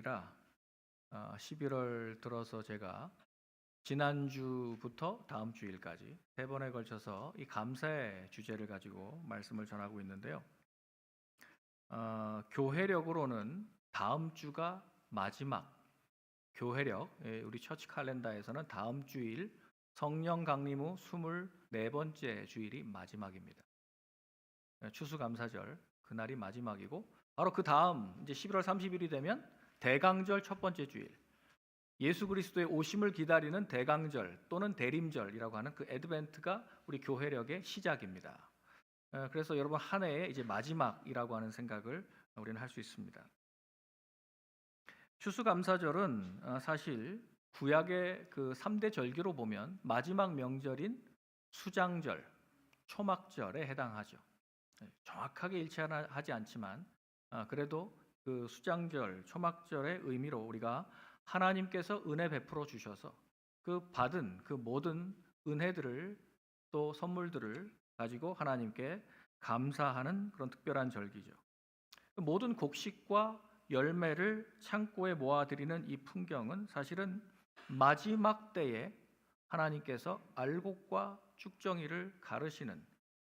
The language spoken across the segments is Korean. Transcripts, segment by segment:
아니라 11월 들어서 제가 지난주부터 다음 주일까지 3번에 걸쳐서 이 감사의 주제를 가지고 말씀을 전하고 있는데요. 교회력으로는 다음 주가 마지막 교회력, 우리 처치 칼렌더에서는 다음 주일 성령 강림 후 24번째 주일이 마지막입니다. 추수감사절 그날이 마지막이고, 바로 그 다음 이제 11월 30일이 되면 대강절 첫 번째 주일, 예수 그리스도의 오심을 기다리는 대강절 또는 대림절이라고 하는 그 애드벤트가 우리 교회력의 시작입니다. 그래서 여러분, 한 해의 이제 마지막이라고 하는 생각을 우리는 할 수 있습니다. 추수감사절은 사실 구약의 그 3대 절기로 보면 마지막 명절인 수장절, 초막절에 해당하죠. 정확하게 일치하지 않지만 그래도 그 수장절, 초막절의 의미로 우리가 하나님께서 은혜 베풀어 주셔서 그 받은 그 모든 은혜들을 또 선물들을 가지고 하나님께 감사하는 그런 특별한 절기죠. 모든 곡식과 열매를 창고에 모아드리는 이 풍경은 사실은 마지막 때에 하나님께서 알곡과 쭉정이를 가르시는,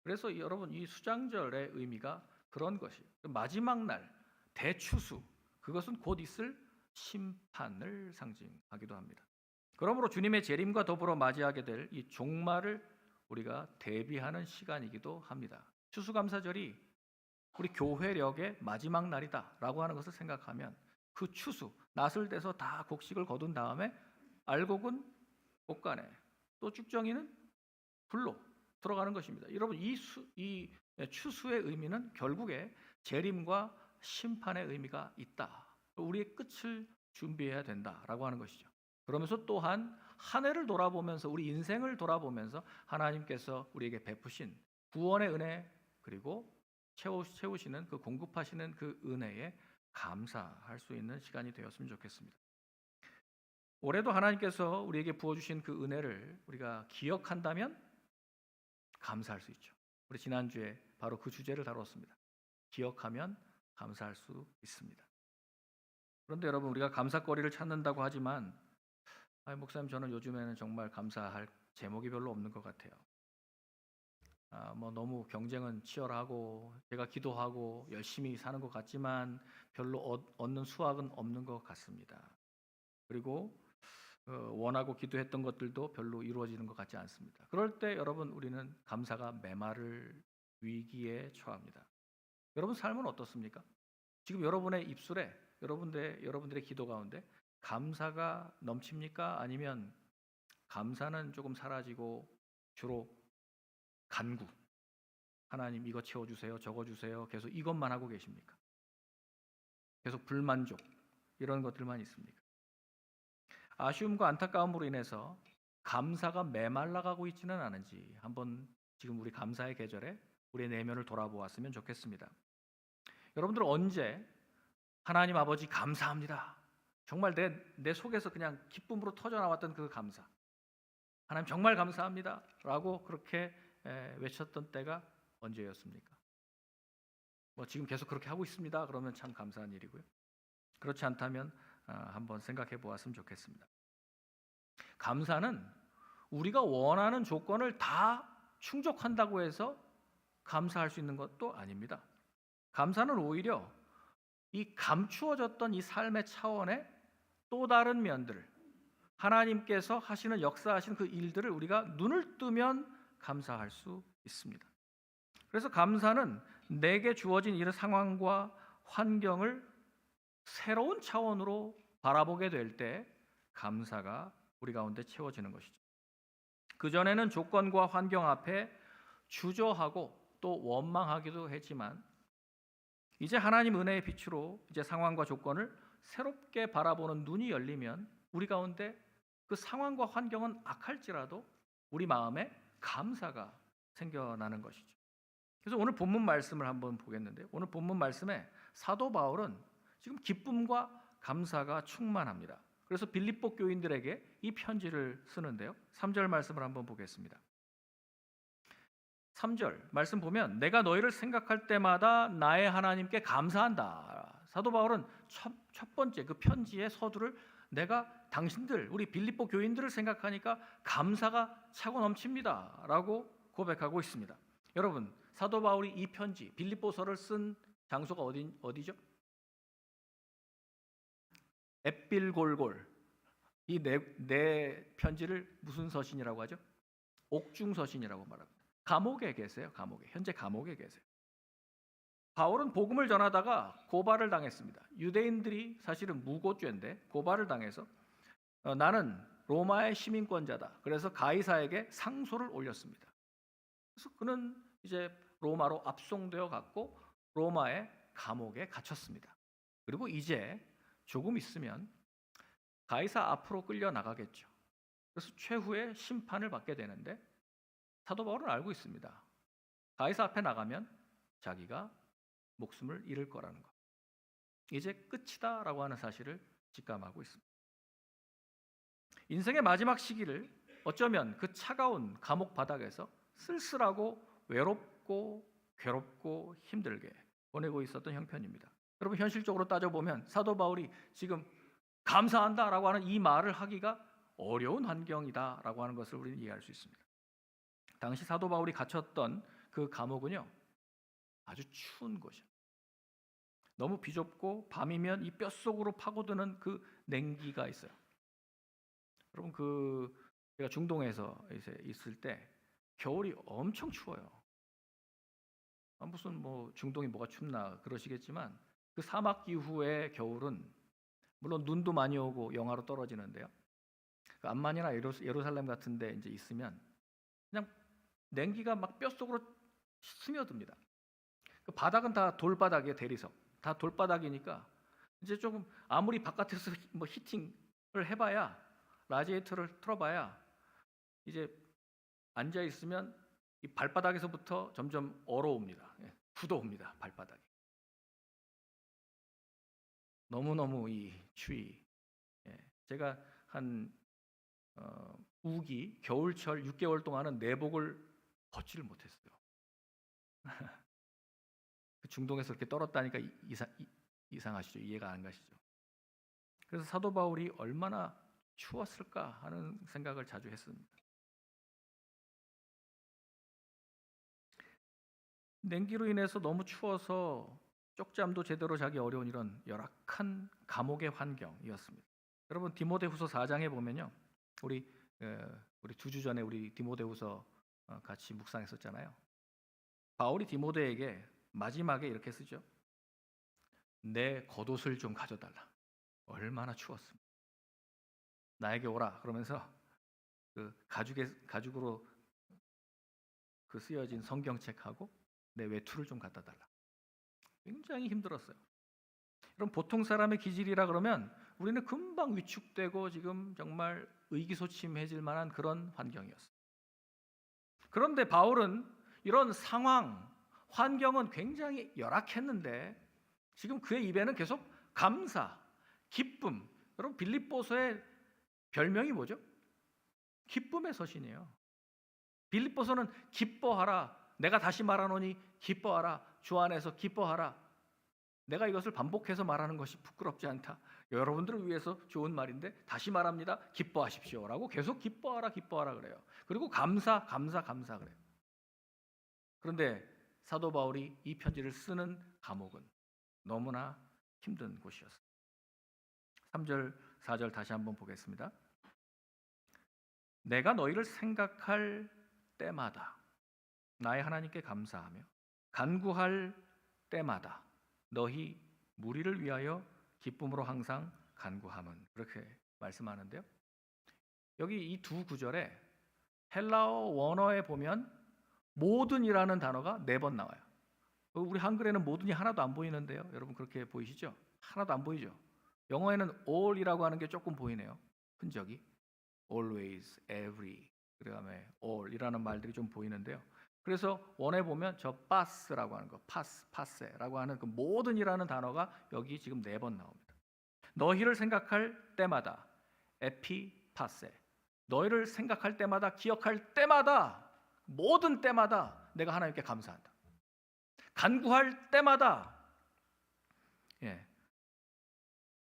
그래서 여러분 이 수장절의 의미가 그런 것이에요. 마지막 날 대추수, 그것은 곧 있을 심판을 상징하기도 합니다. 그러므로 주님의 재림과 더불어 맞이하게 될 이 종말을 우리가 대비하는 시간이기도 합니다. 추수감사절이 우리 교회력의 마지막 날이다라고 하는 것을 생각하면 그 추수, 낫을 떼서 다 곡식을 거둔 다음에 알곡은 곳간에, 또 쭉정이는 불로 들어가는 것입니다. 여러분, 이 추수의 의미는 결국에 재림과 심판의 의미가 있다. 우리의 끝을 준비해야 된다라고 하는 것이죠. 그러면서 또한 한 해를 돌아보면서, 우리 인생을 돌아보면서 하나님께서 우리에게 베푸신 구원의 은혜, 그리고 채우시는 그 공급하시는 그 은혜에 감사할 수 있는 시간이 되었으면 좋겠습니다. 올해도 하나님께서 우리에게 부어주신 그 은혜를 우리가 기억한다면 감사할 수 있죠. 우리 지난주에 바로 그 주제를 다뤘습니다. 기억하면 감사할 수 있습니다. 그런데 여러분, 우리가 감사거리를 찾는다고 하지만 목사님, 저는 요즘에는 정말 감사할 제목이 별로 없는 것 같아요. 너무 경쟁은 치열하고 제가 기도하고 열심히 사는 것 같지만 별로 얻는 수확은 없는 것 같습니다. 그리고 원하고 기도했던 것들도 별로 이루어지는 것 같지 않습니다. 그럴 때 여러분, 우리는 감사가 메마를 위기에 처합니다. 여러분 삶은 어떻습니까? 지금 여러분의 입술에, 여러분들의 기도 가운데 감사가 넘칩니까? 아니면 감사는 조금 사라지고 주로 간구, 하나님 이거 채워주세요, 저거 주세요, 계속 이것만 하고 계십니까? 계속 불만족, 이런 것들만 있습니까? 아쉬움과 안타까움으로 인해서 감사가 메말라가고 있지는 않은지 한번 지금 우리 감사의 계절에 우리의 내면을 돌아보았으면 좋겠습니다. 여러분들 언제 하나님 아버지 감사합니다, 정말 내 속에서 그냥 기쁨으로 터져나왔던 그 감사, 하나님 정말 감사합니다 라고 그렇게 외쳤던 때가 언제였습니까? 지금 계속 그렇게 하고 있습니다 그러면 참 감사한 일이고요. 그렇지 않다면 한번 생각해 보았으면 좋겠습니다. 감사는 우리가 원하는 조건을 다 충족한다고 해서 감사할 수 있는 것도 아닙니다. 감사는 오히려 이 감추어졌던 이 삶의 차원의 또 다른 면들, 하나님께서 하시는, 역사하시는 그 일들을 우리가 눈을 뜨면 감사할 수 있습니다. 그래서 감사는 내게 주어진 이런 상황과 환경을 새로운 차원으로 바라보게 될 때 감사가 우리 가운데 채워지는 것이죠. 그전에는 조건과 환경 앞에 주저하고 또 원망하기도 했지만, 이제 하나님 은혜의 빛으로 이제 상황과 조건을 새롭게 바라보는 눈이 열리면 우리 가운데 그 상황과 환경은 악할지라도 우리 마음에 감사가 생겨나는 것이죠. 그래서 오늘 본문 말씀을 한번 보겠는데요. 오늘 본문 말씀에 사도 바울은 지금 기쁨과 감사가 충만합니다. 그래서 빌립보 교인들에게 이 편지를 쓰는데요. 3절 말씀을 한번 보겠습니다. 3절 말씀 보면 내가 너희를 생각할 때마다 나의 하나님께 감사한다. 사도 바울은 첫 번째 그 편지의 서두를 내가 당신들 우리 빌립보 교인들을 생각하니까 감사가 차고 넘칩니다라고 고백하고 있습니다. 여러분, 사도 바울이 이 편지 빌립보서를 쓴 장소가 어디죠? 앳빌골골. 이 네 편지를 무슨 서신이라고 하죠? 옥중서신이라고 말합니다. 감옥에 계세요. 현재 감옥에 계세요. 바울은 복음을 전하다가 고발을 당했습니다. 유대인들이 사실은 무고죄인데 고발을 당해서 나는 로마의 시민권자다. 그래서 가이사에게 상소를 올렸습니다. 그래서 그는 이제 로마로 압송되어 갔고 로마의 감옥에 갇혔습니다. 그리고 이제 조금 있으면 가이사 앞으로 끌려 나가겠죠. 그래서 최후의 심판을 받게 되는데 사도 바울은 알고 있습니다. 가이사 앞에 나가면 자기가 목숨을 잃을 거라는 것. 이제 끝이다라고 하는 사실을 직감하고 있습니다. 인생의 마지막 시기를 어쩌면 그 차가운 감옥 바닥에서 쓸쓸하고 외롭고 괴롭고 힘들게 보내고 있었던 형편입니다. 여러분, 현실적으로 따져보면 사도 바울이 지금 감사한다라고 하는 이 말을 하기가 어려운 환경이다라고 하는 것을 우리는 이해할 수 있습니다. 당시 사도 바울이 갇혔던 그 감옥은요, 아주 추운 곳이에요. 너무 비좁고 밤이면 이 뼛속으로 파고드는 그 냉기가 있어요. 여러분, 제가 중동에서 이제 있을 때 겨울이 엄청 추워요. 무슨 뭐 중동이 뭐가 춥나 그러시겠지만 그 사막 이후의 겨울은 물론 눈도 많이 오고 영하로 떨어지는데요. 그 암만이나 예루살렘 같은 데 이제 있으면 그냥 냉기가 막 뼛속으로 스며듭니다. 그 바닥은 다 돌바닥이에요. 대리석. 다 돌바닥이니까 이제 조금 아무리 바깥에서 뭐 히팅을 해봐야 라디에이터를 틀어봐야 이제 앉아 있으면 이 발바닥에서부터 점점 얼어옵니다. 굳어옵니다. 발바닥이. 너무너무 이 추위. 제가 한 우기 겨울철 6개월 동안은 내복을 벗지를 못했어요. 그 중동에서 이렇게 떨었다니까 이상하시죠? 이해가 안 가시죠? 그래서 사도 바울이 얼마나 추웠을까 하는 생각을 자주 했습니다. 냉기로 인해서 너무 추워서 쪽잠도 제대로 자기 어려운 이런 열악한 감옥의 환경이었습니다. 여러분, 디모데후서 4장에 보면요, 우리 2주 전에 우리 디모데후서 같이 묵상했었잖아요. 바울이 디모데에게 마지막에 이렇게 쓰죠. 내 겉옷을 좀 가져달라. 얼마나 추웠습니다. 나에게 오라. 그러면서 그 가죽으로 그 쓰여진 성경책하고 내 외투를 좀 갖다 달라. 굉장히 힘들었어요. 그럼 보통 사람의 기질이라 그러면 우리는 금방 위축되고 지금 정말 의기소침해질 만한 그런 환경이었어요. 그런데 바울은 이런 상황, 환경은 굉장히 열악했는데 지금 그의 입에는 계속 감사, 기쁨. 여러분, 빌립보서의 별명이 뭐죠? 기쁨의 서신이에요. 빌립보서는 기뻐하라. 내가 다시 말하노니 기뻐하라. 주 안에서 기뻐하라. 내가 이것을 반복해서 말하는 것이 부끄럽지 않다. 여러분들을 위해서 좋은 말인데 다시 말합니다. 기뻐하십시오라고 계속 기뻐하라 그래요. 그리고 감사 그래요. 그런데 사도 바울이 이 편지를 쓰는 감옥은 너무나 힘든 곳이었어요. 3절, 4절 다시 한번 보겠습니다. 내가 너희를 생각할 때마다 나의 하나님께 감사하며 간구할 때마다 너희 무리를 위하여 기쁨으로 항상 간구함은, 그렇게 말씀하는데요. 여기 이 두 구절에 헬라어 원어에 보면 모든이라는 단어가 4번 나와요. 우리 한글에는 모든이 하나도 안 보이는데요. 여러분, 그렇게 보이시죠? 하나도 안 보이죠? 영어에는 all이라고 하는 게 조금 보이네요. 흔적이. always, every, 그다음에 all이라는 말들이 좀 보이는데요. 그래서 원에 보면 저 pas라고 하는 거, passe라고 하는 그 모든이라는 단어가 여기 지금 4번 나옵니다. 너희를 생각할 때마다 에피파세, 너희를 생각할 때마다, 기억할 때마다, 모든 때마다 내가 하나님께 감사한다. 간구할 때마다,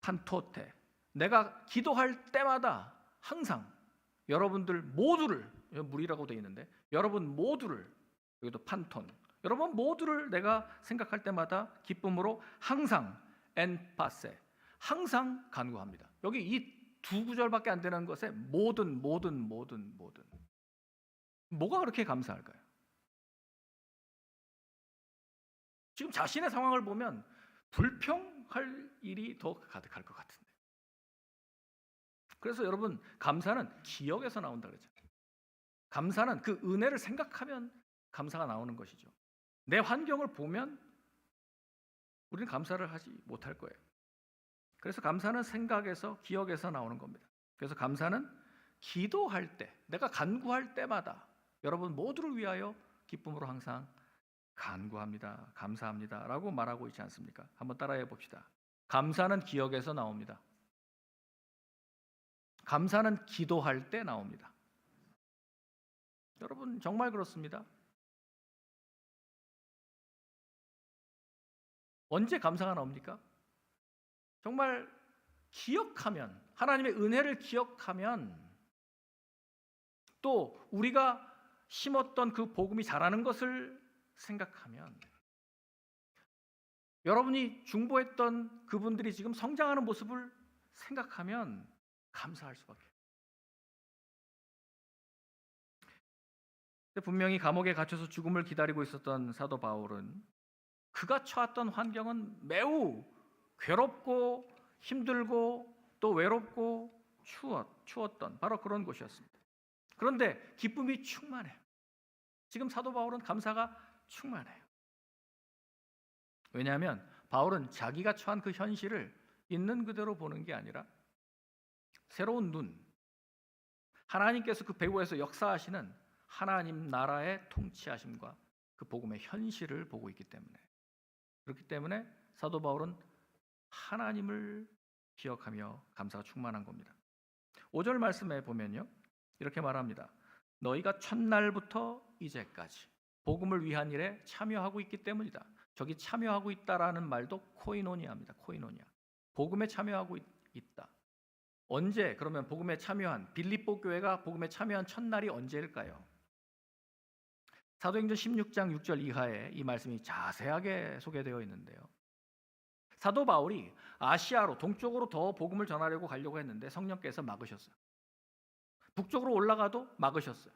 판토테. 내가 기도할 때마다 항상 여러분들 모두를, 물이라고 되어 있는데 여러분 모두를, 여기도 판톤, 여러분 모두를 내가 생각할 때마다 기쁨으로 항상 엔파세, 항상 간구합니다. 여기 이 두 구절밖에 안 되는 것에 모든. 뭐가 그렇게 감사할까요? 지금 자신의 상황을 보면 불평할 일이 더 가득할 것 같은데. 그래서 여러분, 감사는 기억에서 나온다 그랬잖아요. 감사는 그 은혜를 생각하면 감사가 나오는 것이죠. 내 환경을 보면 우리는 감사를 하지 못할 거예요. 그래서 감사는 생각에서, 기억에서 나오는 겁니다. 그래서 감사는 기도할 때, 내가 간구할 때마다 여러분 모두를 위하여 기쁨으로 항상 간구합니다, 감사합니다 라고 말하고 있지 않습니까? 한번 따라해 봅시다. 감사는 기억에서 나옵니다. 감사는 기도할 때 나옵니다. 여러분 정말 그렇습니다. 언제 감사가 나옵니까? 정말 기억하면, 하나님의 은혜를 기억하면, 또 우리가 심었던 그 복음이 자라는 것을 생각하면, 여러분이 중보했던 그분들이 지금 성장하는 모습을 생각하면 감사할 수밖에. 분명히 감옥에 갇혀서 죽음을 기다리고 있었던 사도 바울은 그가 처했던 환경은 매우 괴롭고 힘들고 또 외롭고 추웠던 바로 그런 곳이었습니다. 그런데 기쁨이 충만해요. 지금 사도 바울은 감사가 충만해요. 왜냐하면 바울은 자기가 처한 그 현실을 있는 그대로 보는 게 아니라 새로운 눈, 하나님께서 그 배후에서 역사하시는 하나님 나라의 통치하심과 그 복음의 현실을 보고 있기 때문에, 그렇기 때문에 사도 바울은 하나님을 기억하며 감사가 충만한 겁니다. 5절 말씀에 보면요, 이렇게 말합니다. 너희가 첫날부터 이제까지 복음을 위한 일에 참여하고 있기 때문이다. 저기 참여하고 있다라는 말도 코이노니아입니다. 코이노니아. 복음에 참여하고 있다. 언제? 그러면 복음에 참여한, 빌립보 교회가 복음에 참여한 첫날이 언제일까요? 사도행전 16장 6절 이하에 이 말씀이 자세하게 소개되어 있는데요. 사도 바울이 아시아로, 동쪽으로 더 복음을 전하려고 가려고 했는데 성령께서 막으셨어요. 북쪽으로 올라가도 막으셨어요.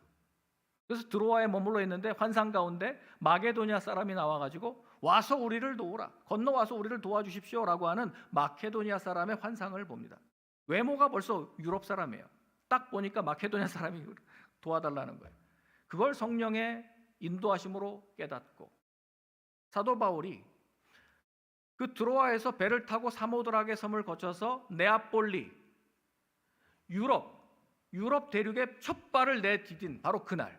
그래서 드로아에 머물러 있는데 환상 가운데 마게도니아 사람이 나와가지고 와서 우리를 도우라, 건너와서 우리를 도와주십시오라고 하는 마케도니아 사람의 환상을 봅니다. 외모가 벌써 유럽 사람이에요. 딱 보니까 마케도니아 사람이 도와달라는 거예요. 그걸 성령의 인도하심으로 깨닫고 사도 바울이 그 드로아에서 배를 타고 사모드락의 섬을 거쳐서 네아폴리, 유럽 대륙에 첫 발을 내디딘 바로 그날,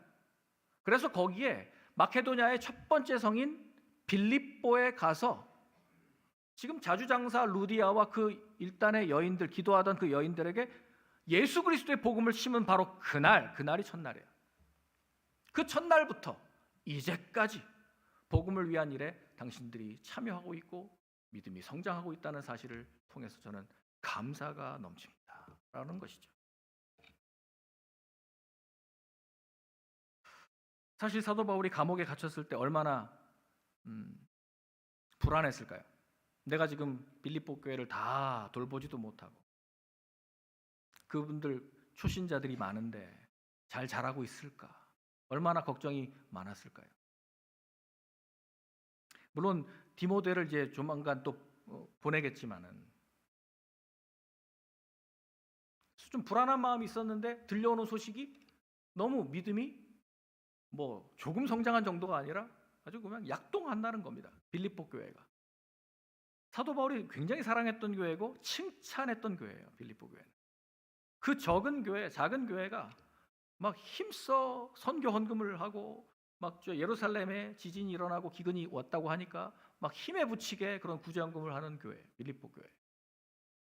그래서 거기에 마케도니아의 첫 번째 성인 빌립보에 가서 지금 자주장사 루디아와 그 일단의 여인들, 기도하던 그 여인들에게 예수 그리스도의 복음을 심은 바로 그날이 첫날이에요. 그 첫날부터 이제까지 복음을 위한 일에 당신들이 참여하고 있고 믿음이 성장하고 있다는 사실을 통해서 저는 감사가 넘칩니다 라는 것이죠. 사실 사도 바울이 감옥에 갇혔을 때 얼마나 불안했을까요? 내가 지금 빌립보 교회를 다 돌보지도 못하고 그분들 초신자들이 많은데 잘 자라고 있을까? 얼마나 걱정이 많았을까요? 물론 디모데를 이제 조만간 또 보내겠지만은 좀 불안한 마음이 있었는데 들려오는 소식이 너무 믿음이 뭐 조금 성장한 정도가 아니라 아주 그냥 약동한다는 겁니다. 빌립보 교회가. 사도 바울이 굉장히 사랑했던 교회고 칭찬했던 교회예요. 빌립보 교회는. 그 작은 교회가 막 힘써 선교 헌금을 하고 막 예루살렘에 지진이 일어나고 기근이 왔다고 하니까 막 힘에 부치게 그런 구제헌금을 하는 교회, 빌립보 교회.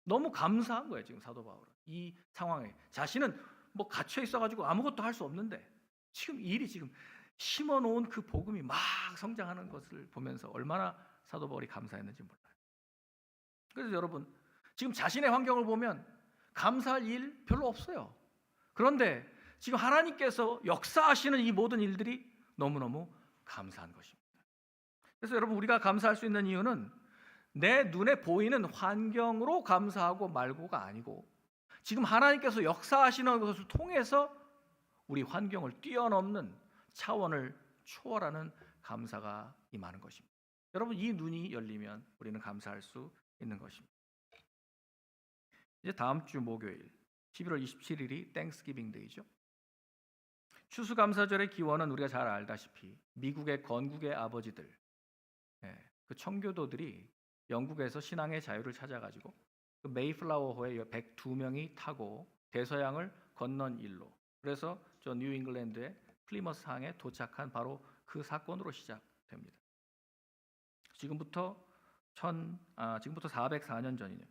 너무 감사한 거예요. 지금 사도 바울은 이 상황에 자신은 뭐 갇혀 있어가지고 아무것도 할 수 없는데 지금 심어놓은 그 복음이 막 성장하는 것을 보면서 얼마나 사도 바울이 감사했는지 몰라요. 그래서 여러분, 지금 자신의 환경을 보면 감사할 일 별로 없어요. 그런데 지금 하나님께서 역사하시는 이 모든 일들이 너무너무 감사한 것입니다. 그래서 여러분, 우리가 감사할 수 있는 이유는 내 눈에 보이는 환경으로 감사하고 말고가 아니고, 지금 하나님께서 역사하시는 것을 통해서 우리 환경을 뛰어넘는 차원을 초월하는 감사가 임하는 것입니다. 여러분, 이 눈이 열리면 우리는 감사할 수 있는 것입니다. 이제 다음 주 목요일 11월 27일이 땡스기빙 데이죠. 추수감사절의 기원은 우리가 잘 알다시피 미국의 건국의 아버지들, 그 청교도들이 영국에서 신앙의 자유를 찾아가지고 그 메이플라워호에 102명이 타고 대서양을 건넌 일로, 그래서 저 뉴 잉글랜드의 플리머스 항에 도착한 바로 그 사건으로 시작됩니다. 지금부터 404년 전이네요.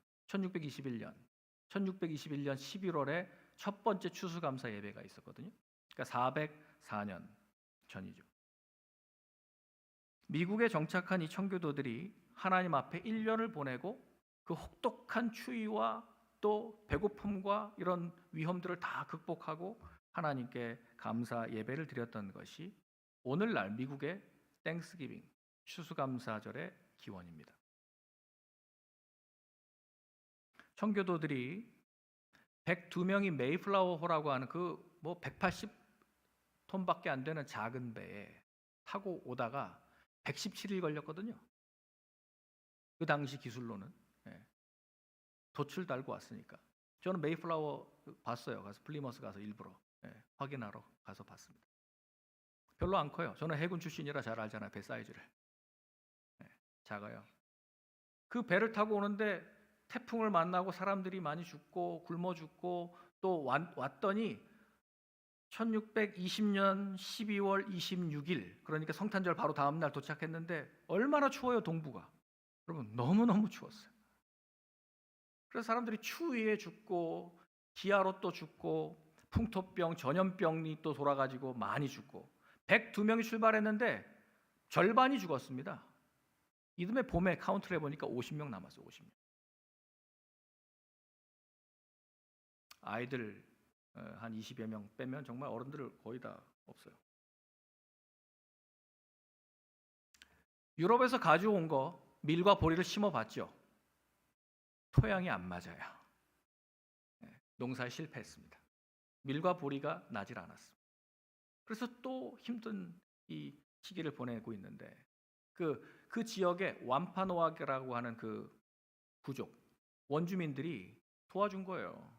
1621년 11월에 첫 번째 추수감사 예배가 있었거든요. 그러니까 404년 전이죠. 미국에 정착한 이 청교도들이 하나님 앞에 1년을 보내고 그 혹독한 추위와 또 배고픔과 이런 위험들을 다 극복하고 하나님께 감사 예배를 드렸던 것이 오늘날 미국의 땡스기빙, 추수감사절의 기원입니다. 청교도들이 102명이 메이플라워호라고 하는 그 180톤밖에 안 되는 작은 배에 타고 오다가 117일 걸렸거든요. 그 당시 기술로는. 돛을 달고 왔으니까. 저는 메이플라워 봤어요. 가서 플리머스 가서 일부러 확인하러 가서 봤습니다. 별로 안 커요. 저는 해군 출신이라 잘 알잖아요. 배 사이즈를. 작아요. 그 배를 타고 오는데 태풍을 만나고 사람들이 많이 죽고 굶어 죽고 또 왔더니 1620년 12월 26일, 그러니까 성탄절 바로 다음 날 도착했는데 얼마나 추워요, 동부가. 여러분, 너무너무 추웠어요. 그래서 사람들이 추위에 죽고 기아로 또 죽고 풍토병, 전염병이 또 돌아가지고 많이 죽고 102명이 출발했는데 절반이 죽었습니다. 이듬해 봄에 카운트를 해보니까 50명 남았어요. 50명. 아이들 한 20여 명 빼면 정말 어른들 거의 다 없어요. 유럽에서 가져온 거 밀과 보리를 심어봤죠. 토양이 안 맞아요. 농사에 실패했습니다. 밀과 보리가 나질 않았습니다. 그래서 또 힘든 이 시기를 보내고 있는데 그 지역에 완파노아라고 하는 그 부족 원주민들이 도와준 거예요.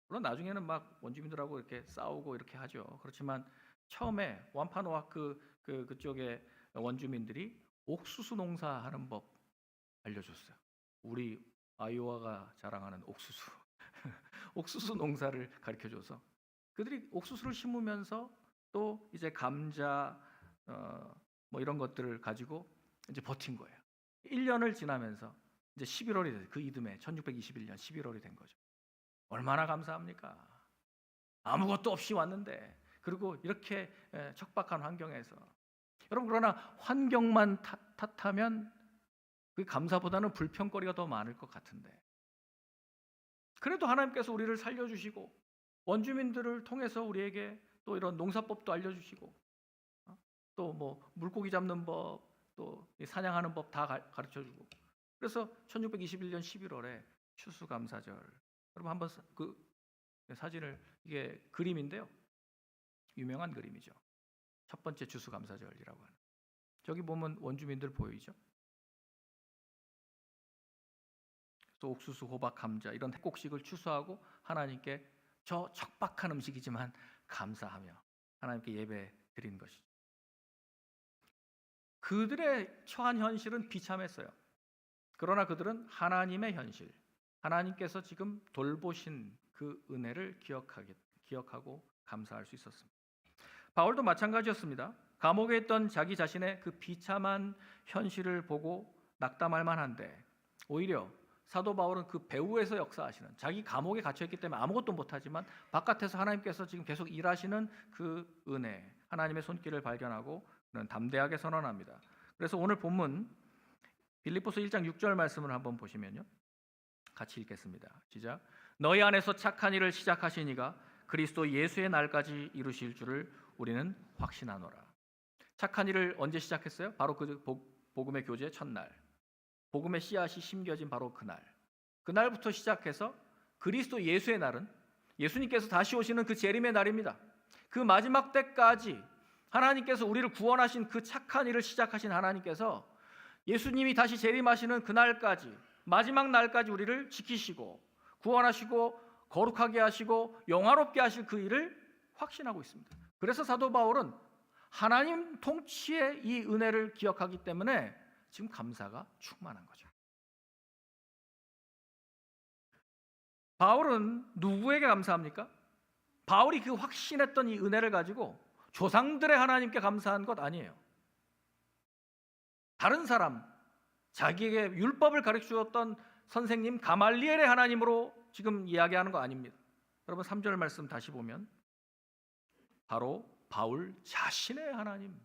물론 나중에는 막 원주민들하고 이렇게 싸우고 이렇게 하죠. 그렇지만 처음에 완파노아 그쪽에 원주민들이 옥수수 농사하는 법 알려줬어요. 우리 아이오와가 자랑하는 옥수수 옥수수 농사를 가르쳐줘서 그들이 옥수수를 심으면서 또 이제 감자 뭐 이런 것들을 가지고 이제 버틴 거예요. 1년을 지나면서 이제 11월이 돼요. 그 이듬해 1621년 11월이 된 거죠. 얼마나 감사합니까? 아무것도 없이 왔는데, 그리고 이렇게 척박한 환경에서. 여러분, 그러나 환경만 탓하면 그 감사보다는 불평거리가 더 많을 것 같은데, 그래도 하나님께서 우리를 살려주시고 원주민들을 통해서 우리에게 또 이런 농사법도 알려주시고 또 뭐 물고기 잡는 법, 또 사냥하는 법 다 가르쳐주고, 그래서 1621년 11월에 추수감사절, 여러분 한번 그 사진을, 이게 그림인데요. 유명한 그림이죠. 첫 번째 추수감사절이라고 하는. 저기 보면 원주민들 보이죠? 또 옥수수, 호박, 감자 이런 곡식을 추수하고 하나님께 저 척박한 음식이지만 감사하며 하나님께 예배 드린 것이죠. 그들의 처한 현실은 비참했어요. 그러나 그들은 하나님의 현실, 하나님께서 지금 돌보신 그 은혜를 기억하고 감사할 수 있었습니다. 바울도 마찬가지였습니다. 감옥에 있던 자기 자신의 그 비참한 현실을 보고 낙담할 만한데, 오히려 사도 바울은 그 배후에서 역사하시는, 자기 감옥에 갇혀있기 때문에 아무것도 못하지만 바깥에서 하나님께서 지금 계속 일하시는 그 은혜, 하나님의 손길을 발견하고 그는 담대하게 선언합니다. 그래서 오늘 본문 빌립보서 1장 6절 말씀을 한번 보시면요, 같이 읽겠습니다. 시작. 너희 안에서 착한 일을 시작하신 이가 그리스도 예수의 날까지 이루실 줄을 우리는 확신하노라. 착한 일을 언제 시작했어요? 바로 그 복음의 교제 첫날, 복음의 씨앗이 심겨진 바로 그날부터 시작해서 그리스도 예수의 날은 예수님께서 다시 오시는 그 재림의 날입니다. 그 마지막 때까지 하나님께서 우리를 구원하신 그 착한 일을 시작하신 하나님께서 예수님이 다시 재림하시는 그날까지, 마지막 날까지 우리를 지키시고 구원하시고 거룩하게 하시고 영화롭게 하실 그 일을 확신하고 있습니다. 그래서 사도 바울은 하나님 통치의 이 은혜를 기억하기 때문에 지금 감사가 충만한 거죠. 바울은 누구에게 감사합니까? 바울이 그 확신했던 이 은혜를 가지고 조상들의 하나님께 감사한 것 아니에요. 다른 사람, 자기에게 율법을 가르쳐 주었던 선생님 가말리엘의 하나님으로 지금 이야기하는 거 아닙니다. 여러분 3절 말씀 다시 보면 바로 바울 자신의 하나님,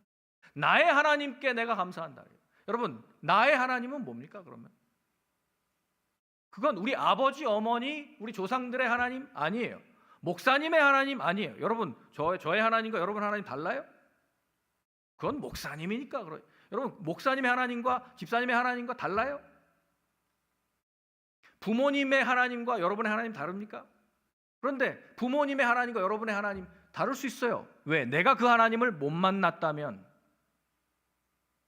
나의 하나님께 내가 감사한다. 여러분 나의 하나님은 뭡니까 그러면? 그건 우리 아버지, 어머니, 우리 조상들의 하나님 아니에요. 목사님의 하나님 아니에요. 여러분 저의 하나님과 여러분 하나님 달라요? 그건 목사님이니까 그래요. 여러분 목사님의 하나님과 집사님의 하나님과 달라요? 부모님의 하나님과 여러분의 하나님 다릅니까? 그런데 부모님의 하나님과 여러분의 하나님 다를 수 있어요. 왜? 내가 그 하나님을 못 만났다면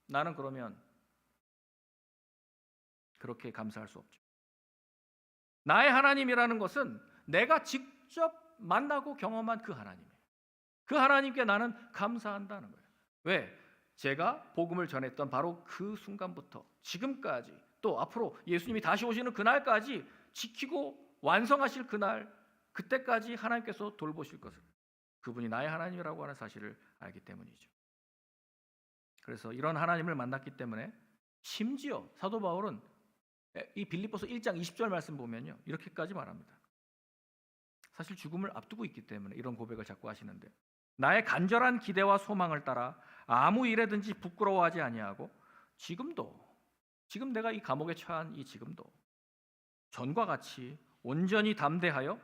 나는 그러면 그렇게 감사할 수 없죠. 나의 하나님이라는 것은 내가 직접 만나고 경험한 그 하나님이에요. 그 하나님께 나는 감사한다는 거예요. 왜? 제가 복음을 전했던 바로 그 순간부터 지금까지 또 앞으로 예수님이 다시 오시는 그날까지 지키고 완성하실 그날, 그때까지 하나님께서 돌보실 것을, 그분이 나의 하나님이라고 하는 사실을 알기 때문이죠. 그래서 이런 하나님을 만났기 때문에 심지어 사도 바울은 이 빌립보서 1장 20절 말씀 보면요 이렇게까지 말합니다. 사실 죽음을 앞두고 있기 때문에 이런 고백을 자꾸 하시는데, 나의 간절한 기대와 소망을 따라 아무 일에든지 부끄러워하지 아니하고 지금 내가 이 감옥에 처한 이 지금도 전과 같이 온전히 담대하여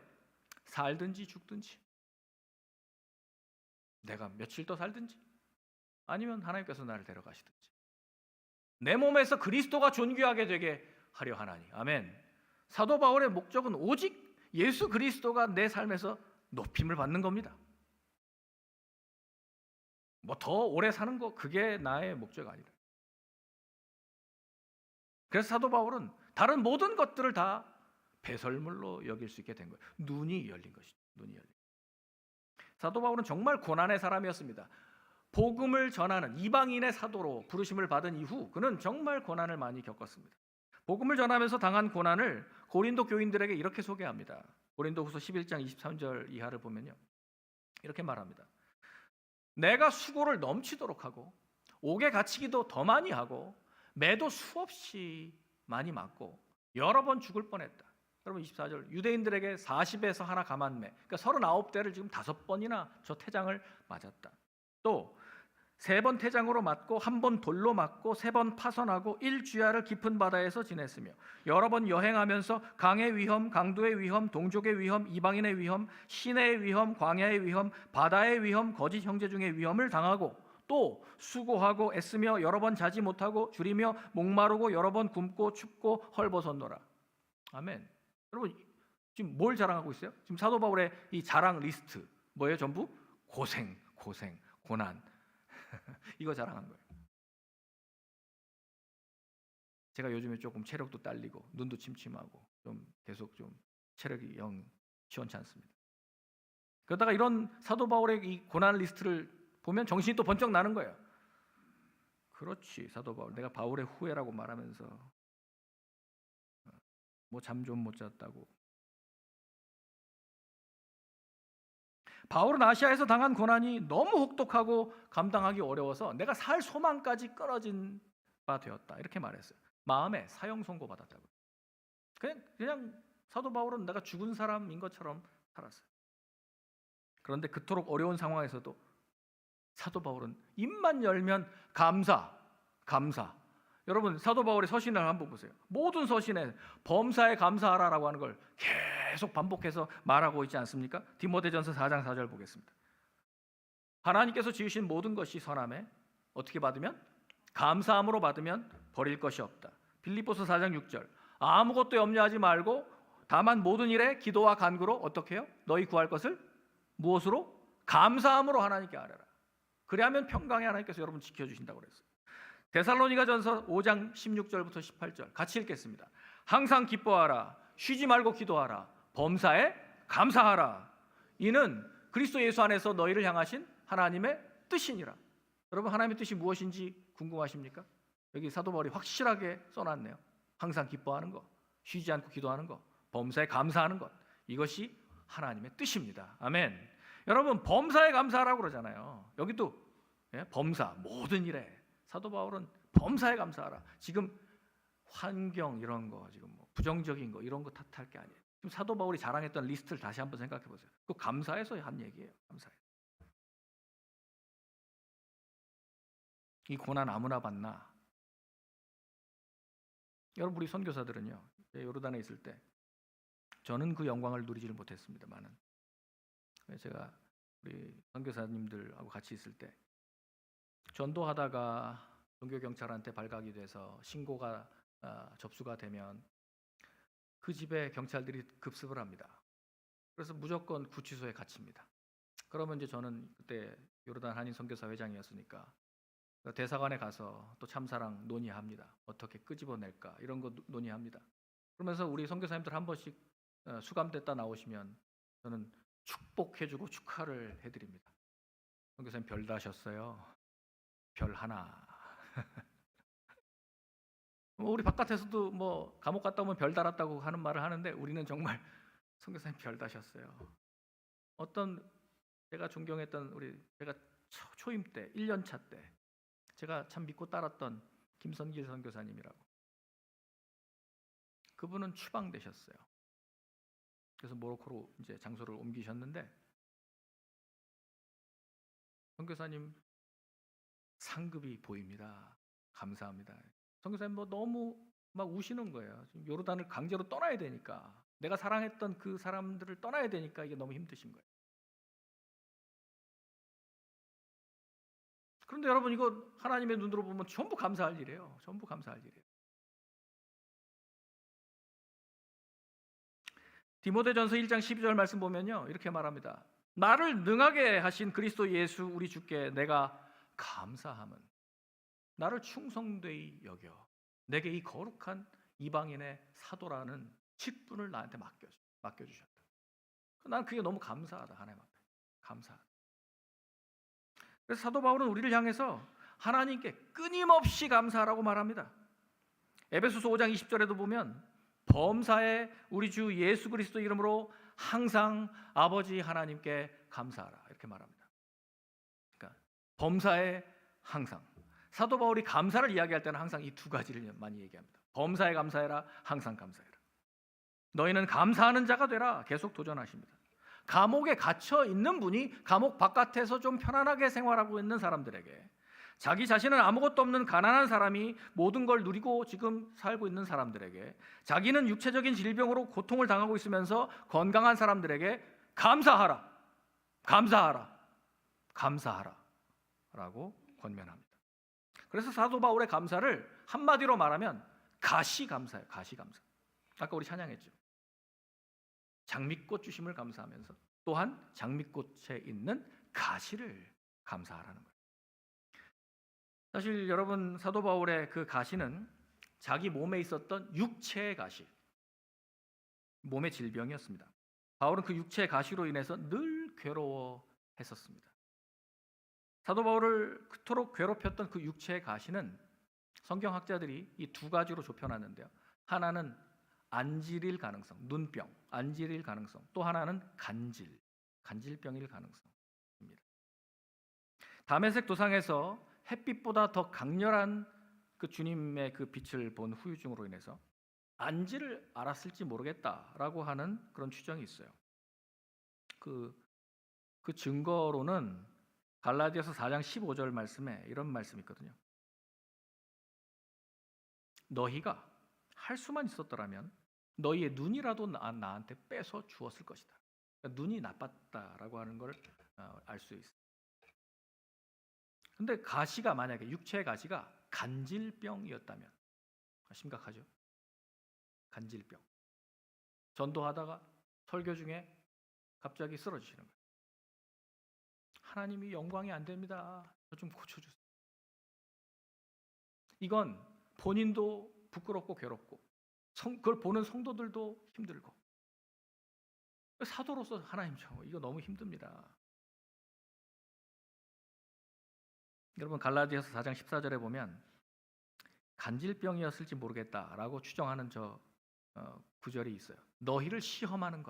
살든지 죽든지, 내가 며칠 더 살든지 아니면 하나님께서 나를 데려가시든지 내 몸에서 그리스도가 존귀하게 되게 하려 하나니. 아멘. 사도 바울의 목적은 오직 예수 그리스도가 내 삶에서 높임을 받는 겁니다. 뭐 더 오래 사는 거 그게 나의 목적 아니다. 그래서 사도 바울은 다른 모든 것들을 다 배설물로 여길 수 있게 된 거예요. 눈이 열린 것이죠. 눈이 열린. 사도 바울은 정말 고난의 사람이었습니다. 복음을 전하는 이방인의 사도로 부르심을 받은 이후 그는 정말 고난을 많이 겪었습니다. 복음을 전하면서 당한 고난을 고린도 교인들에게 이렇게 소개합니다. 고린도후서 11장 23절 이하를 보면요 이렇게 말합니다. 내가 수고를 넘치도록 하고 옥에 갇히기도 더 많이 하고 매도 수없이 많이 맞고 여러 번 죽을 뻔했다. 여러분 24절 유대인들에게 40에서 하나 감한매, 그러니까 39대를 지금 5번이나 저 태장을 맞았다. 또 3번 태장으로 맞고 1번 돌로 맞고 3번 파선하고 1주야를 깊은 바다에서 지냈으며 여러 번 여행하면서 강의 위험, 강도의 위험, 동족의 위험, 이방인의 위험, 시내의 위험, 광야의 위험, 바다의 위험, 거짓 형제 중의 위험을 당하고 또 수고하고 애쓰며 여러 번 자지 못하고 줄이며 목마르고 여러 번 굶고 춥고 헐벗었노라. 아멘. 여러분 지금 뭘 자랑하고 있어요? 지금 사도 바울의 이 자랑 리스트 뭐예요? 전부 고생, 고난 이거 자랑한 거예요. 제가 요즘에 조금 체력도 딸리고 눈도 침침하고 좀 계속 좀 체력이 영 시원치 않습니다. 그러다가 이런 사도 바울의 이 고난 리스트를 보면 정신이 또 번쩍 나는 거예요. 그렇지, 사도 바울 내가 바울의 후예라고 말하면서 뭐 잠 좀 못 잤다고. 바울은 아시아에서 당한 고난이 너무 혹독하고 감당하기 어려워서 내가 살 소망까지 끊어진 바 되었다 이렇게 말했어요. 마음에 사형 선고 받았다고. 그냥 사도 바울은 내가 죽은 사람인 것처럼 살았어요. 그런데 그토록 어려운 상황에서도 사도 바울은 입만 열면 감사 여러분 사도 바울의 서신을 한번 보세요. 모든 서신에 범사에 감사하라라고 하는 걸 계속 반복해서 말하고 있지 않습니까? 디모데전서 4장 4절 보겠습니다. 하나님께서 지으신 모든 것이 선함에 어떻게 받으면? 감사함으로 받으면 버릴 것이 없다. 빌립보서 4장 6절 아무것도 염려하지 말고 다만 모든 일에 기도와 간구로 어떻게 해요? 너희 구할 것을 무엇으로? 감사함으로 하나님께 아뢰라. 그래야면 평강에 하나님께서 여러분 지켜주신다고 그랬어요. 데살로니가전서 5장 16절부터 18절 같이 읽겠습니다. 항상 기뻐하라, 쉬지 말고 기도하라, 범사에 감사하라. 이는 그리스도 예수 안에서 너희를 향하신 하나님의 뜻이니라. 여러분 하나님의 뜻이 무엇인지 궁금하십니까? 여기 사도 바울이 확실하게 써놨네요. 항상 기뻐하는 것, 쉬지 않고 기도하는 것, 범사에 감사하는 것, 이것이 하나님의 뜻입니다. 아멘. 여러분 범사에 감사하라고 그러잖아요. 여기도 범사 모든 일에 사도 바울은 범사에 감사하라. 지금 환경 이런 거 지금 뭐 부정적인 거 이런 거 탓할 게 아니에요. 지금 사도 바울이 자랑했던 리스트를 다시 한번 생각해 보세요. 그 감사해서 한 얘기예요. 감사해. 이 고난 아무나 받나? 여러분 우리 선교사들은요. 요르단에 있을 때 저는 그 영광을 누리지를 못했습니다만은 제가 우리 선교사님들하고 같이 있을 때 전도하다가 종교 경찰한테 발각이 돼서 신고가 접수가 되면 그 집에 경찰들이 급습을 합니다. 그래서 무조건 구치소에 갇힙니다. 그러면 이제 저는 그때 요르단 한인 선교사 회장이었으니까 대사관에 가서 또 참사랑 논의합니다. 어떻게 끄집어낼까 이런 거 논의합니다. 그러면서 우리 선교사님들 한 번씩 수감됐다 나오시면 저는 축복해주고 축하를 해드립니다. 선교사님 별 다셨어요. 별 하나. 우리 바깥에서도 뭐 감옥 갔다 오면 별 달았다고 하는 말을 하는데 우리는 정말 선교사님 별 다셨어요. 어떤 제가 존경했던 우리 제가 초임 때 1년 차 때 제가 참 믿고 따랐던 김선길 선교사님이라고 그분은 추방되셨어요. 그래서 모로코로 이제 장소를 옮기셨는데 선교사님 상급이 보입니다. 감사합니다. 선교사님 뭐 너무 막 우시는 거예요. 지금 요르단을 강제로 떠나야 되니까 내가 사랑했던 그 사람들을 떠나야 되니까 이게 너무 힘드신 거예요. 그런데 여러분 이거 하나님의 눈으로 보면 전부 감사할 일이에요. 전부 감사할 일이에요. 디모데전서 1장 12절 말씀 보면요. 이렇게 말합니다. 나를 능하게 하신 그리스도 예수 우리 주께 내가 감사함은 나를 충성되이 여겨 내게 이 거룩한 이방인의 사도라는 직분을 나한테 맡겨주셨다. 난 그게 너무 감사하다. 하나님 앞에 감사하다. 그래서 사도 바울은 우리를 향해서 하나님께 끊임없이 감사하라고 말합니다. 에베소서 5장 20절에도 보면 범사에 우리 주 예수 그리스도 이름으로 항상 아버지 하나님께 감사하라 이렇게 말합니다. 그러니까 범사에 항상 사도 바울이 감사를 이야기할 때는 항상 이 두 가지를 많이 얘기합니다. 범사에 감사해라, 항상 감사해라. 너희는 감사하는 자가 되라 계속 도전하십니다. 감옥에 갇혀 있는 분이 감옥 바깥에서 좀 편안하게 생활하고 있는 사람들에게 자기 자신은 아무것도 없는 가난한 사람이 모든 걸 누리고 지금 살고 있는 사람들에게 자기는 육체적인 질병으로 고통을 당하고 있으면서 건강한 사람들에게 감사하라, 감사하라, 감사하라 라고 권면합니다. 그래서 사도 바울의 감사를 한마디로 말하면 가시감사예요. 가시감사. 아까 우리 찬양했죠. 장미꽃 주심을 감사하면서 또한 장미꽃에 있는 가시를 감사하라는 거예요. 사실 여러분 사도 바울의 그 가시는 자기 몸에 있었던 육체의 가시, 몸의 질병이었습니다. 바울은 그 육체의 가시로 인해서 늘 괴로워했었습니다. 사도 바울을 그토록 괴롭혔던 그 육체의 가시는 성경학자들이 이 두 가지로 좁혀놨는데요. 하나는 안질일 가능성, 눈병, 안질일 가능성, 또 하나는 간질병일 가능성입니다. 다메섹 도상에서 햇빛보다 더 강렬한 그 주님의 그 빛을 본 후유증으로 인해서 안지를 알았을지 모르겠다라고 하는 그런 추정이 있어요. 그 증거로는 갈라디아서 4장 15절 말씀에 이런 말씀이 있거든요. 너희가 할 수만 있었더라면 너희의 눈이라도 나한테 빼서 주었을 것이다. 그러니까 눈이 나빴다라고 하는 걸 알 수 있어요. 근데 가시가 만약에 육체의 가시가 간질병이었다면 심각하죠. 간질병. 전도하다가 설교 중에 갑자기 쓰러지시는 거예요. 하나님이 영광이 안 됩니다. 저 좀 고쳐주세요. 이건 본인도 부끄럽고 괴롭고 그걸 보는 성도들도 힘들고 사도로서 하나님 이거 너무 힘듭니다. 여러분 갈라디아서 4장 14절에 보면 간질병이었을지 모르겠다라고 추정하는 구절이 있어요. 너희를 시험하는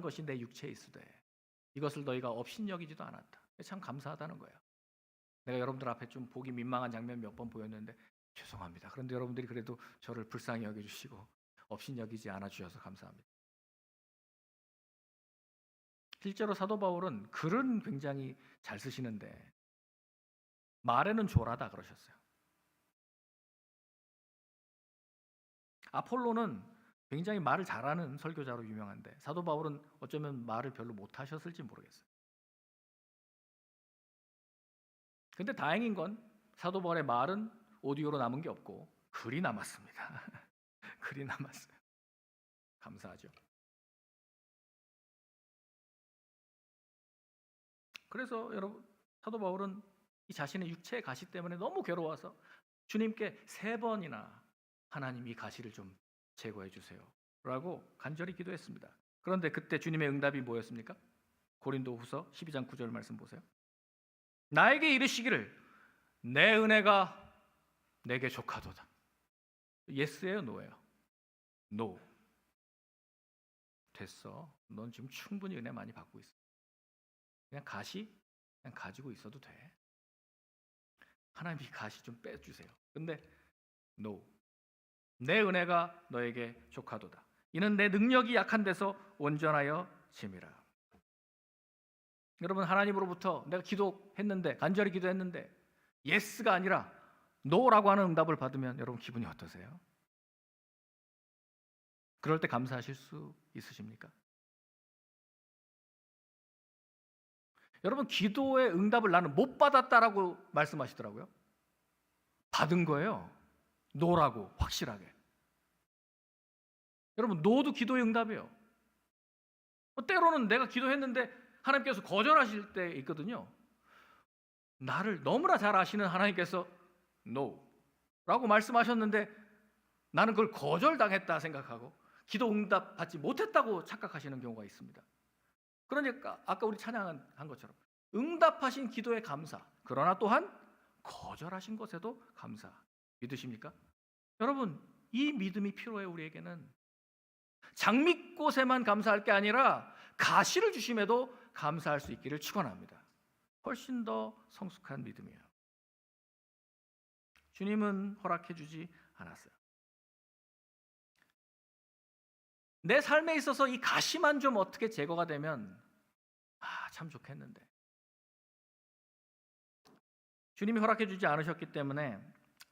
것이 내 육체에 있으되 이것을 너희가 업신여기지도 않았다. 참 감사하다는 거예요. 내가 여러분들 앞에 좀 보기 민망한 장면 몇 번 보였는데 죄송합니다. 그런데 여러분들이 그래도 저를 불쌍히 여겨주시고 업신여기지 않아 주셔서 감사합니다. 실제로 사도 바울은 글은 굉장히 잘 쓰시는데 말에는 조라다 그러셨어요. 아폴로는 굉장히 말을 잘하는 설교자로 유명한데 사도 바울은 어쩌면 말을 별로 못하셨을지 모르겠어요. 근데 다행인 건 사도 바울의 말은 오디오로 남은 게 없고 글이 남았습니다. 글이 남았어요. 감사하죠. 그래서 여러분 사도 바울은 이 자신의 육체의 가시 때문에 너무 괴로워서 주님께 3번이나 하나님 이 가시를 좀 제거해 주세요 라고 간절히 기도했습니다. 그런데 그때 주님의 응답이 뭐였습니까? 고린도후서 12장 9절 말씀 보세요. 나에게 이르시기를 내 은혜가 내게 족하도다. 예스예요, 노예요? 노. 됐어. 넌 지금 충분히 은혜 많이 받고 있어. 그냥 가지고 있어도 돼. 하나님 이 가시 좀 빼주세요. 근데 no. 내 은혜가 너에게 족하도다. 이는 내 능력이 약한 데서 온전하여 짐이라. 여러분 하나님으로부터 내가 기도했는데 간절히 기도했는데 예스가 아니라 노라고 하는 응답을 받으면 여러분 기분이 어떠세요? 그럴 때 감사하실 수 있으십니까? 여러분 기도의 응답을 나는 못 받았다라고 말씀하시더라고요. 받은 거예요. 노라고 확실하게. 여러분 노도 기도의 응답이에요. 때로는 내가 기도했는데 하나님께서 거절하실 때 있거든요. 나를 너무나 잘 아시는 하나님께서 no라고 말씀하셨는데 나는 그걸 거절당했다 생각하고 기도 응답 받지 못했다고 착각하시는 경우가 있습니다. 그러니까 아까 우리 찬양한 것처럼 응답하신 기도에 감사, 그러나 또한 거절하신 것에도 감사. 믿으십니까? 여러분 이 믿음이 필요해요. 우리에게는 장미꽃에만 감사할 게 아니라 가시를 주심에도 감사할 수 있기를 축원합니다. 훨씬 더 성숙한 믿음이에요. 주님은 허락해 주지 않았어요. 내 삶에 있어서 이 가시만 좀 어떻게 제거가 되면 참 좋겠는데 주님이 허락해 주지 않으셨기 때문에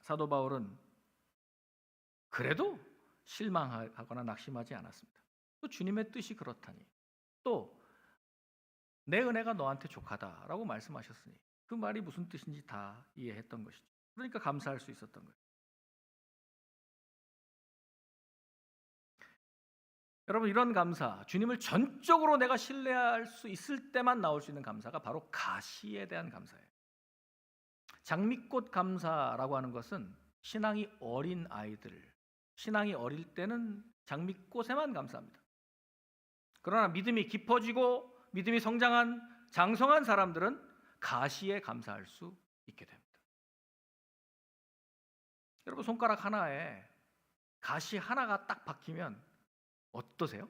사도 바울은 그래도 실망하거나 낙심하지 않았습니다. 또 주님의 뜻이 그렇다니 또 내 은혜가 너한테 족하다라고 말씀하셨으니 그 말이 무슨 뜻인지 다 이해했던 것이죠. 그러니까 감사할 수 있었던 거예요. 여러분 이런 감사, 주님을 전적으로 내가 신뢰할 수 있을 때만 나올 수 있는 감사가 바로 가시에 대한 감사예요. 장미꽃 감사라고 하는 것은 신앙이 어린 아이들, 신앙이 어릴 때는 장미꽃에만 감사합니다. 그러나 믿음이 깊어지고 믿음이 성장한 장성한 사람들은 가시에 감사할 수 있게 됩니다. 여러분 손가락 하나에 가시 하나가 딱 박히면 어떠세요?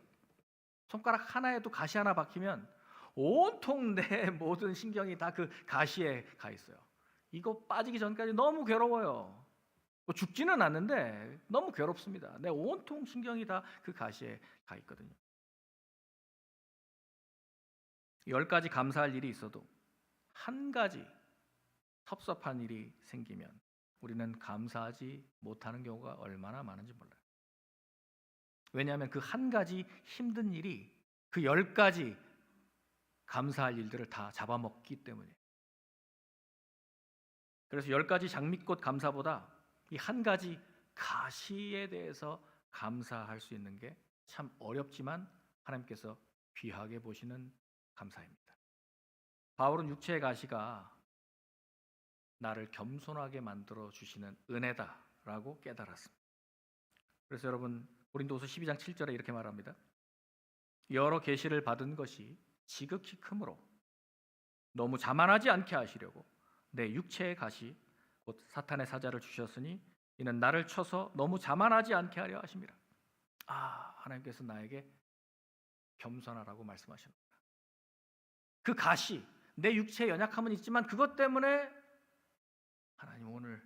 손가락 하나에도 가시 하나 박히면 온통 내 모든 신경이 다 그 가시에 가 있어요. 이거 빠지기 전까지 너무 괴로워요. 뭐 죽지는 않는데 너무 괴롭습니다. 내 온통 신경이 다 그 가시에 가 있거든요. 10가지 감사할 일이 있어도 한 가지 섭섭한 일이 생기면 우리는 감사하지 못하는 경우가 얼마나 많은지 몰라요. 왜냐하면 그 한 가지 힘든 일이 그 10가지 감사할 일들을 다 잡아먹기 때문이에요. 그래서 10가지 장미꽃 감사보다 이 한 가지 가시에 대해서 감사할 수 있는 게 참 어렵지만 하나님께서 귀하게 보시는 감사입니다. 바울은 육체의 가시가 나를 겸손하게 만들어 주시는 은혜다라고 깨달았습니다. 그래서 여러분 고린도후서 12장 7절에 이렇게 말합니다. 여러 계시를 받은 것이 지극히 크므로 너무 자만하지 않게 하시려고 내 육체의 가시 곧 사탄의 사자를 주셨으니 이는 나를 쳐서 너무 자만하지 않게 하려 하심이라. 하나님께서 나에게 겸손하라고 말씀하십니다. 그 가시, 내 육체의 연약함은 있지만 그것 때문에 하나님 오늘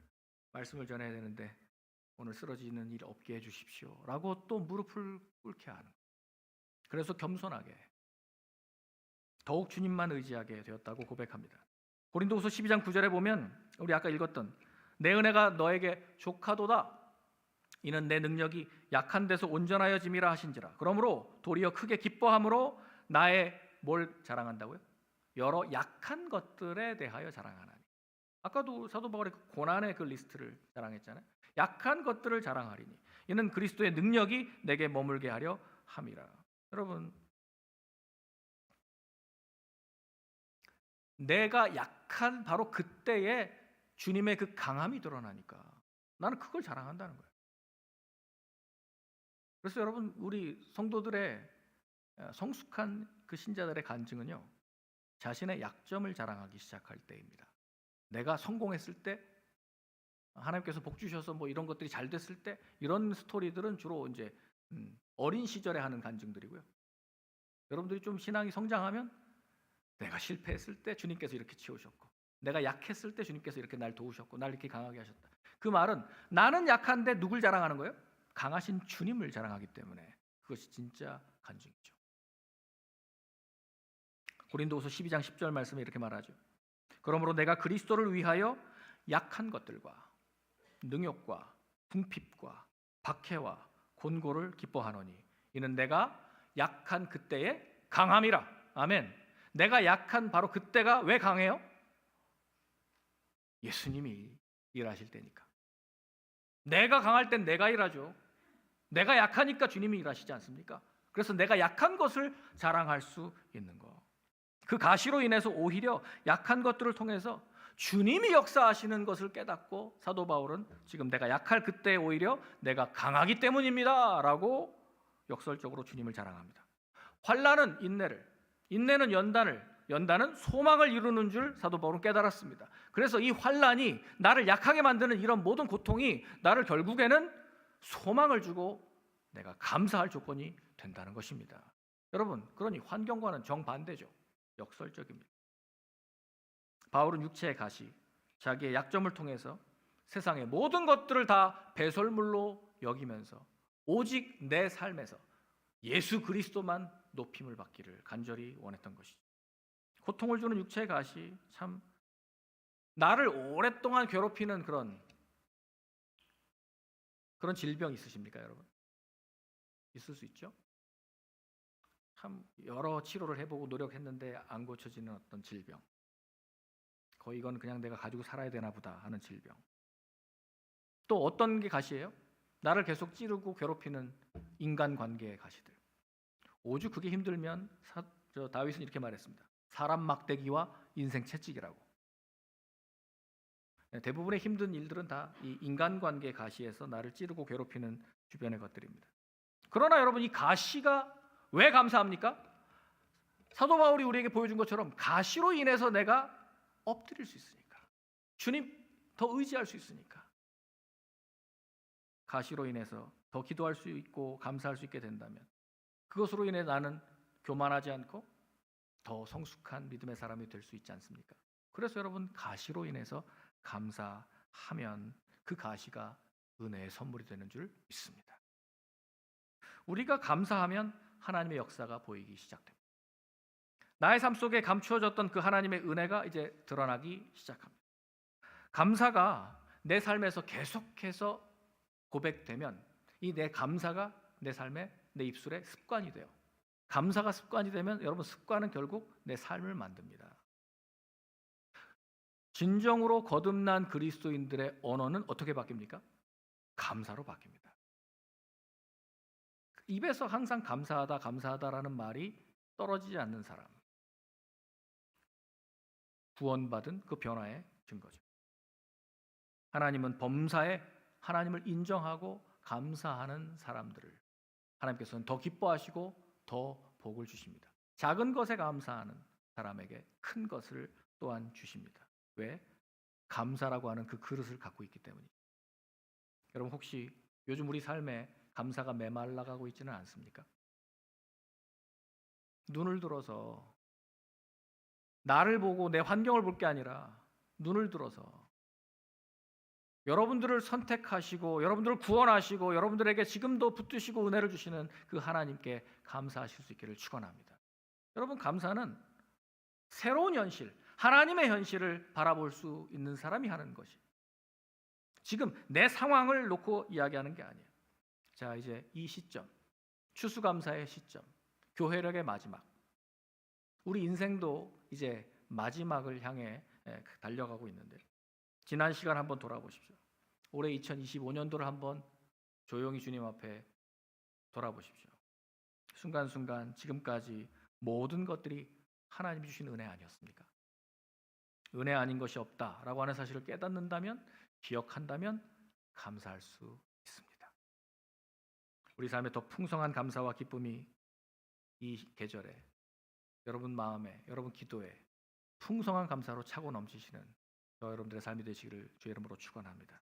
말씀을 전해야 되는데 오늘 쓰러지는 일 없게 해주십시오 라고 또 무릎을 꿇게 하는 거예요. 그래서 겸손하게 더욱 주님만 의지하게 되었다고 고백합니다. 고린도후서 12장 9절에 보면 우리 아까 읽었던 내 은혜가 너에게 족하도다 이는 내 능력이 약한 데서 온전하여짐이라 하신지라. 그러므로 도리어 크게 기뻐함으로 나의 뭘 자랑한다고요? 여러 약한 것들에 대하여 자랑하나니. 아까도 사도 바울의 그 고난의 그 리스트를 자랑했잖아요. 약한 것들을 자랑하리니 이는 그리스도의 능력이 내게 머물게 하려 함이라. 여러분, 내가 약한 바로 그때에 주님의 그 강함이 드러나니까 나는 그걸 자랑한다는 거예요. 그래서 여러분 우리 성도들의 성숙한 그 신자들의 간증은요, 자신의 약점을 자랑하기 시작할 때입니다. 내가 성공했을 때, 하나님께서 복 주셔서 뭐 이런 것들이 잘 됐을 때, 이런 스토리들은 주로 이제 어린 시절에 하는 간증들이고요. 여러분들이 좀 신앙이 성장하면 내가 실패했을 때 주님께서 이렇게 치우셨고, 내가 약했을 때 주님께서 이렇게 날 도우셨고, 날 이렇게 강하게 하셨다. 그 말은 나는 약한데 누굴 자랑하는 거예요? 강하신 주님을 자랑하기 때문에 그것이 진짜 간증이죠. 고린도후서 12장 10절 말씀에 이렇게 말하죠. 그러므로 내가 그리스도를 위하여 약한 것들과 능욕과 궁핍과 박해와 곤고를 기뻐하노니 이는 내가 약한 그때의 강함이라. 아멘. 내가 약한 바로 그때가 왜 강해요? 예수님이 일하실 때니까. 내가 강할 땐 내가 일하죠. 내가 약하니까 주님이 일하시지 않습니까? 그래서 내가 약한 것을 자랑할 수 있는 거. 그 가시로 인해서 오히려 약한 것들을 통해서 주님이 역사하시는 것을 깨닫고 사도 바울은 지금 내가 약할 그때 오히려 내가 강하기 때문입니다 라고 역설적으로 주님을 자랑합니다. 환난은 인내를, 인내는 연단을, 연단은 소망을 이루는 줄 사도 바울은 깨달았습니다. 그래서 이 환난이 나를 약하게 만드는 이런 모든 고통이 나를 결국에는 소망을 주고 내가 감사할 조건이 된다는 것입니다. 여러분, 그러니 환경과는 정반대죠. 역설적입니다. 바울은 육체의 가시, 자기의 약점을 통해서 세상의 모든 것들을 다 배설물로 여기면서 오직 내 삶에서 예수 그리스도만 높임을 받기를 간절히 원했던 것이죠. 고통을 주는 육체의 가시, 참 나를 오랫동안 괴롭히는 그런 질병 있으십니까, 여러분? 있을 수 있죠. 참 여러 치료를 해보고 노력했는데 안 고쳐지는 어떤 질병, 거의 이건 그냥 내가 가지고 살아야 되나 보다 하는 질병. 또 어떤 게 가시예요? 나를 계속 찌르고 괴롭히는 인간관계의 가시들. 오죽 그게 힘들면 다윗은 이렇게 말했습니다. 사람 막대기와 인생 채찍이라고. 대부분의 힘든 일들은 다 이 인간관계 가시에서 나를 찌르고 괴롭히는 주변의 것들입니다. 그러나 여러분, 이 가시가 왜 감사합니까? 사도 바울이 우리에게 보여준 것처럼 가시로 인해서 내가 엎드릴 수 있으니까, 주님 더 의지할 수 있으니까, 가시로 인해서 더 기도할 수 있고 감사할 수 있게 된다면 그것으로 인해 나는 교만하지 않고 더 성숙한 믿음의 사람이 될 수 있지 않습니까? 그래서 여러분, 가시로 인해서 감사하면 그 가시가 은혜의 선물이 되는 줄 믿습니다. 우리가 감사하면 하나님의 역사가 보이기 시작됩니다. 나의 삶 속에 감추어졌던 그 하나님의 은혜가 이제 드러나기 시작합니다. 감사가 내 삶에서 계속해서 고백되면 이 내 감사가 내 삶에 내 입술에 습관이 돼요. 감사가 습관이 되면 여러분 습관은 결국 내 삶을 만듭니다. 진정으로 거듭난 그리스도인들의 언어는 어떻게 바뀝니까? 감사로 바뀝니다. 입에서 항상 감사하다, 감사하다라는 말이 떨어지지 않는 사람. 구원받은 그 변화의 증거죠. 하나님은 범사에 하나님을 인정하고 감사하는 사람들을 하나님께서는 더 기뻐하시고 더 복을 주십니다. 작은 것에 감사하는 사람에게 큰 것을 또한 주십니다. 왜? 감사라고 하는 그 그릇을 갖고 있기 때문이죠. 여러분 혹시 요즘 우리 삶에 감사가 메말라가고 있지는 않습니까? 눈을 들어서 나를 보고 내 환경을 볼 게 아니라 눈을 들어서 여러분들을 선택하시고 여러분들을 구원하시고 여러분들에게 지금도 붙드시고 은혜를 주시는 그 하나님께 감사하실 수 있기를 축원합니다. 여러분 감사는 새로운 현실, 하나님의 현실을 바라볼 수 있는 사람이 하는 것이 지금 내 상황을 놓고 이야기하는 게 아니에요. 자, 이제 이 시점, 추수감사의 시점, 교회력의 마지막. 우리 인생도 이제 마지막을 향해 달려가고 있는데 지난 시간 한번 돌아보십시오. 올해 2025년도를 한번 조용히 주님 앞에 돌아보십시오. 순간순간 지금까지 모든 것들이 하나님이 주신 은혜 아니었습니까? 은혜 아닌 것이 없다라고 하는 사실을 깨닫는다면, 기억한다면 감사할 수 있습니다. 우리 삶에 더 풍성한 감사와 기쁨이 이 계절에 여러분 마음에, 여러분 기도에 풍성한 감사로 차고 넘치시는 저 여러분들의 삶이 되시기를 주의 이름으로 축원합니다.